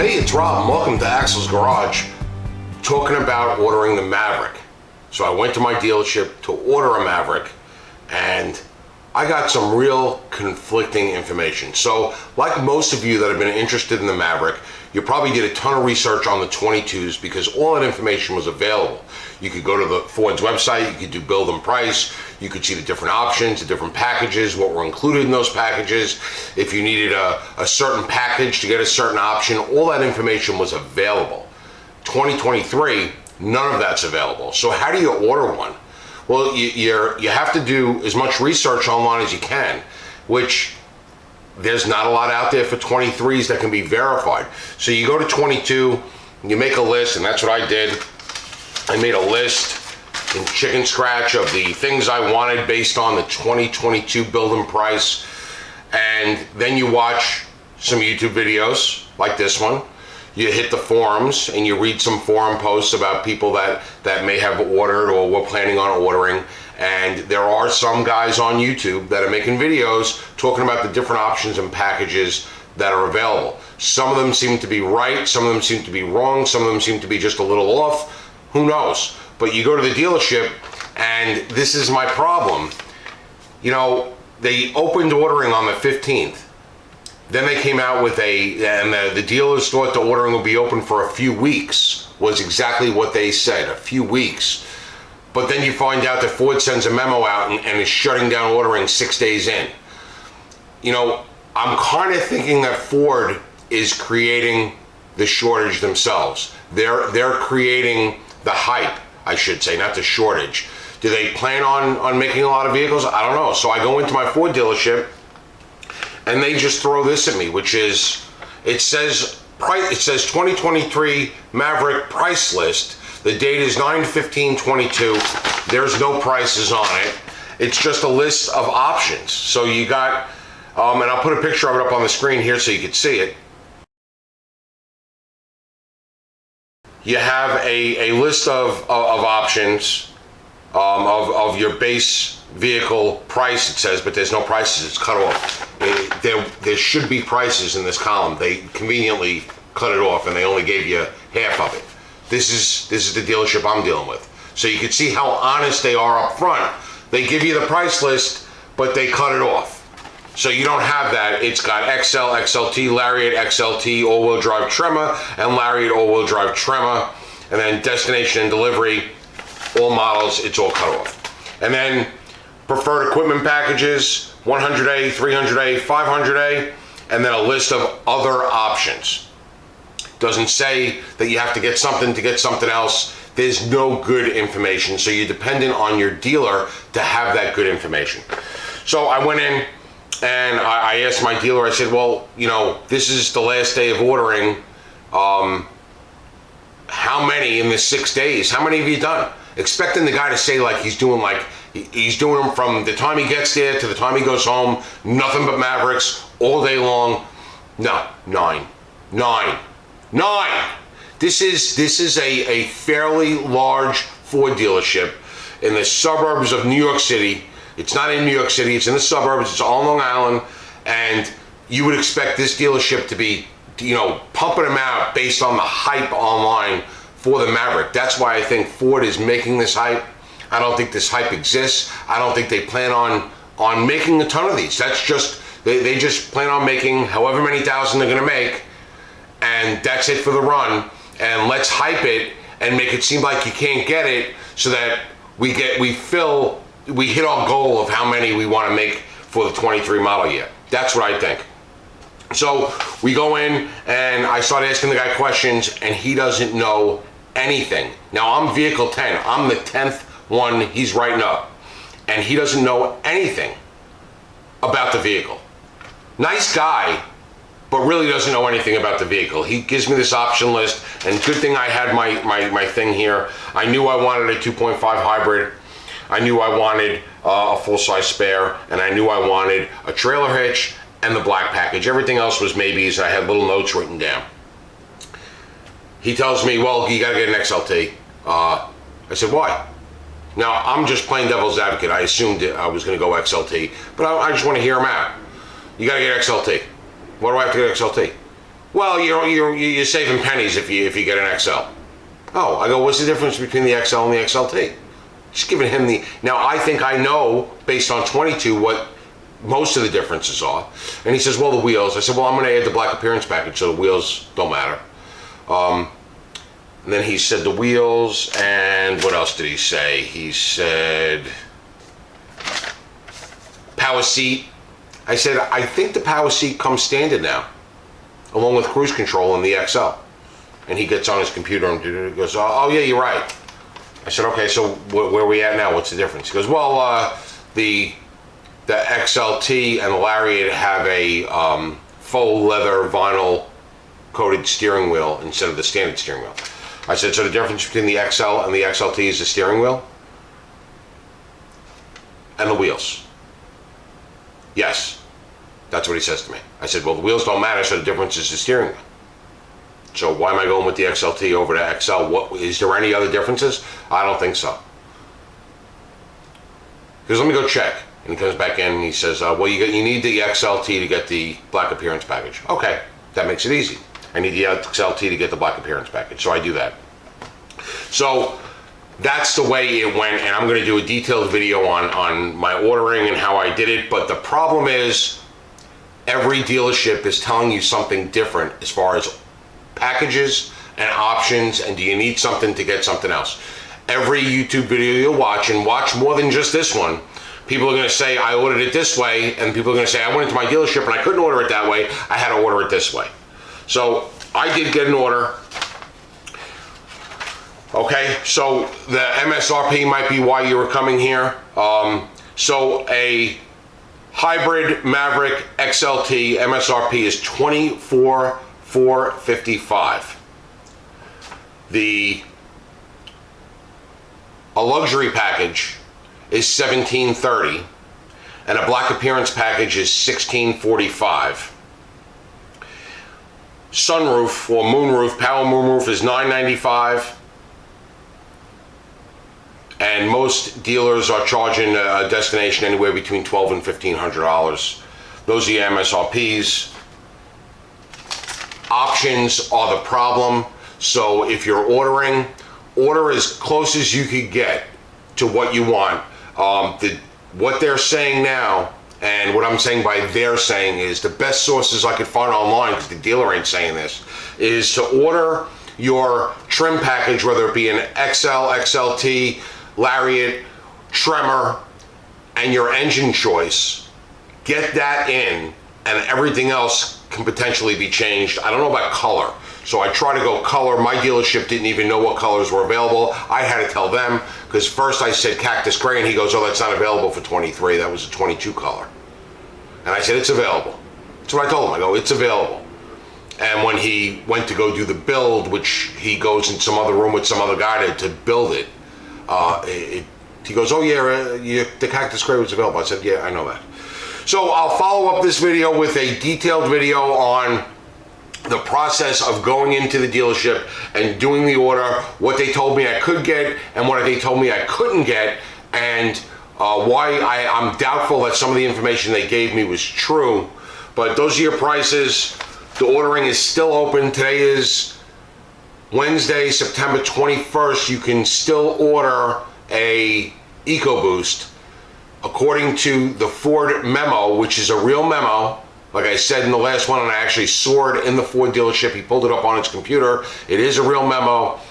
Hey, it's Rob, and welcome to Axel's Garage, talking about ordering the Maverick. So I went to my dealership to order a Maverick, and I got some real conflicting information. So, like most of you that have been interested in the Maverick, you probably did a ton of research on the 22s because all that information was available. You could go to the Ford's website, you could do build and price, you could see the different options, the different packages, what were included in those packages. If you needed a certain package to get a certain option, all that information was available. 2023, none of that's available. So how do you order one? Well, you have to do as much research online as you can, which there's not a lot out there for 23s that can be verified. So you go to 22, you make a list, and that's what I did. I made a list in chicken scratch of the things I wanted based on the 2022 build and price. And then you watch some YouTube videos like this one. You hit the forums and you read some forum posts about people that may have ordered or were planning on ordering. And there are some guys on YouTube that are making videos talking about the different options and packages that are available. Some of them seem to be right, some of them seem to be wrong, some of them seem to be just a little off. Who knows? But you go to the dealership, and this is my problem. You know, they opened ordering on the 15th. Then they came out with the dealers thought the ordering would be open for a few weeks, was exactly what they said, a few weeks. But then you find out that Ford sends a memo out and is shutting down ordering 6 days in. You know, I'm kind of thinking that Ford is creating the shortage themselves. They're creating the hype, I should say, not the shortage. Do they plan on making a lot of vehicles? I don't know. So I go into my Ford dealership, and they just throw this at me, which is, it says 2023 Maverick price list. The date is 9/15/22. There's no prices on it. It's just a list of options. So you got, and I'll put a picture of it up on the screen here so you can see it. You have a list of options of your base vehicle price, it says, but there's no prices. It's cut off. There should be prices in this column. They conveniently cut it off, and they only gave you half of it. This is the dealership I'm dealing with. So you can see how honest they are up front. They give you the price list, but they cut it off. So you don't have that. It's got XL, XLT, Lariat, XLT, all-wheel drive Tremor, and Lariat all-wheel drive Tremor, and then destination and delivery, all models, it's all cut off. And then preferred equipment packages, 100A, 300A, 500A, and then a list of other options. Doesn't say that you have to get something else. There's no good information, so you're dependent on your dealer to have that good information. So I went in and I asked my dealer, I said, well, you know, this is the last day of ordering. How many in the 6 days? How many have you done? Expecting the guy to say he's doing them from the time he gets there to the time he goes home, nothing but Mavericks all day long. No, nine. This is a fairly large Ford dealership in the suburbs of New York City. It's not in New York City, it's in the suburbs, it's on Long Island, and you would expect this dealership to be, you know, pumping them out based on the hype online for the Maverick. That's why I think Ford is making this hype. I don't think this hype exists. I don't think they plan on making a ton of these. That's just, they just plan on making however many thousand they're gonna make, and that's it for the run. And let's hype it and make it seem like you can't get it, so that we hit our goal of how many we want to make for the 23 model year. That's what I think. So we go in and I start asking the guy questions, and he doesn't know anything. Now I'm vehicle 10. I'm the 10th one he's writing up, and he doesn't know anything about the vehicle. Nice guy, but really doesn't know anything about the vehicle. He gives me this option list, and good thing I had my thing here. I knew I wanted a 2.5 hybrid. I knew I wanted a full-size spare, and I knew I wanted a trailer hitch and the black package. Everything else was maybes. I had little notes written down. He tells me, well, you gotta get an XLT. I said, why? Now, I'm just playing devil's advocate. I assumed I was gonna go XLT, but I just wanna hear him out. You gotta get XLT. Why do I have to get XLT? Well, you're saving pennies if you get an XL. Oh, I go, what's the difference between the XL and the XLT? Just giving him the, now I think I know based on 22 what most of the differences are. And he says, well, the wheels. I said, well, I'm going to add the black appearance package so the wheels don't matter. And then he said the wheels, and what else did he say? He said power seat. I said, I think the power seat comes standard now, along with cruise control in the XL. And he gets on his computer and goes, oh yeah, you're right. I said, okay, so where are we at now? What's the difference? He goes, well, the XLT and the Lariat have a faux leather vinyl coated steering wheel instead of the standard steering wheel. I said, so the difference between the XL and the XLT is the steering wheel and the wheels. Yes, that's what he says to me. I said, well, the wheels don't matter, so the difference is the steering wheel. So why am I going with the XLT over to XL? What, is there any other differences? I don't think so. He goes, let me go check. And he comes back in and he says, well, you need the XLT to get the black appearance package. Okay, that makes it easy. I need the XLT to get the black appearance package, so I do that. So that's the way it went, and I'm going to do a detailed video on my ordering and how I did it. But the problem is every dealership is telling you something different as far as packages and options, and do you need something to get something else. Every YouTube video you'll watch, and watch more than just this one, people are going to say, I ordered it this way, and people are going to say, I went into my dealership and I couldn't order it that way, I had to order it this way. So I did get an order. Okay, so the MSRP might be why you were coming here. So a hybrid Maverick XLT MSRP is $24,455. A luxury package is $1,730, and a black appearance package is $1,645. Sunroof or moonroof, power moonroof is $995. And most dealers are charging a destination anywhere between $1,200 and $1,500. Those are your MSRPs. Options are the problem. So if you're ordering, order as close as you could get to what you want. What they're saying now, and what I'm saying by they're saying, is the best sources I could find online, because the dealer ain't saying this, is to order your trim package, whether it be an XL, XLT, Lariat, Tremor, and your engine choice. Get that in, and everything else can potentially be changed. I don't know about color, so I try to go color. My dealership didn't even know what colors were available. I had to tell them, because first I said cactus gray, and he goes, oh, that's not available for 23. That was a 22 color. And I said, it's available. That's what I told him. I go, it's available. And when he went to go do the build, which he goes in some other room with some other guy to build it, he goes, oh yeah, the cactus gray was available. I said, yeah, I know that. So I'll follow up this video with a detailed video on the process of going into the dealership and doing the order, what they told me I could get and what they told me I couldn't get, and why I'm doubtful that some of the information they gave me was true. But those are your prices. The ordering is still open. Today is Wednesday, September 21st. You can still order a EcoBoost according to the Ford memo, which is a real memo. Like I said in the last one, and I actually saw it in the Ford dealership. He pulled it up on his computer. It is a real memo.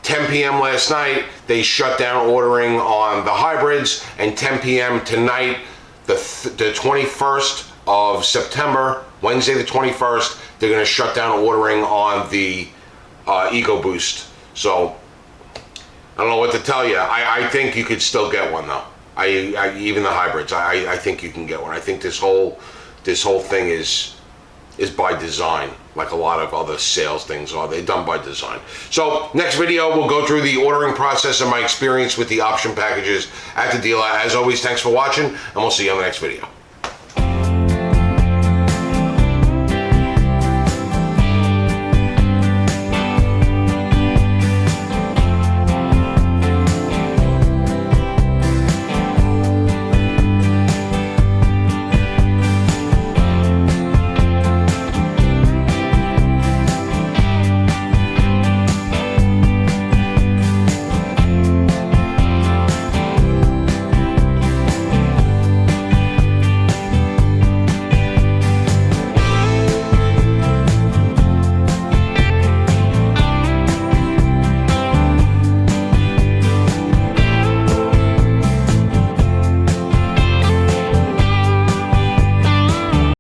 10 p.m. last night, they shut down ordering on the hybrids, and 10 p.m. tonight, the 21st of September, Wednesday the 21st, they're going to shut down ordering on the EcoBoost. So I don't know what to tell you. I think you could still get one though. Even the hybrids, I think you can get one. I think this whole thing is by design, like a lot of other sales things are. They're done by design. So next video, we'll go through the ordering process and my experience with the option packages at the dealer. As always, thanks for watching, and we'll see you on the next video.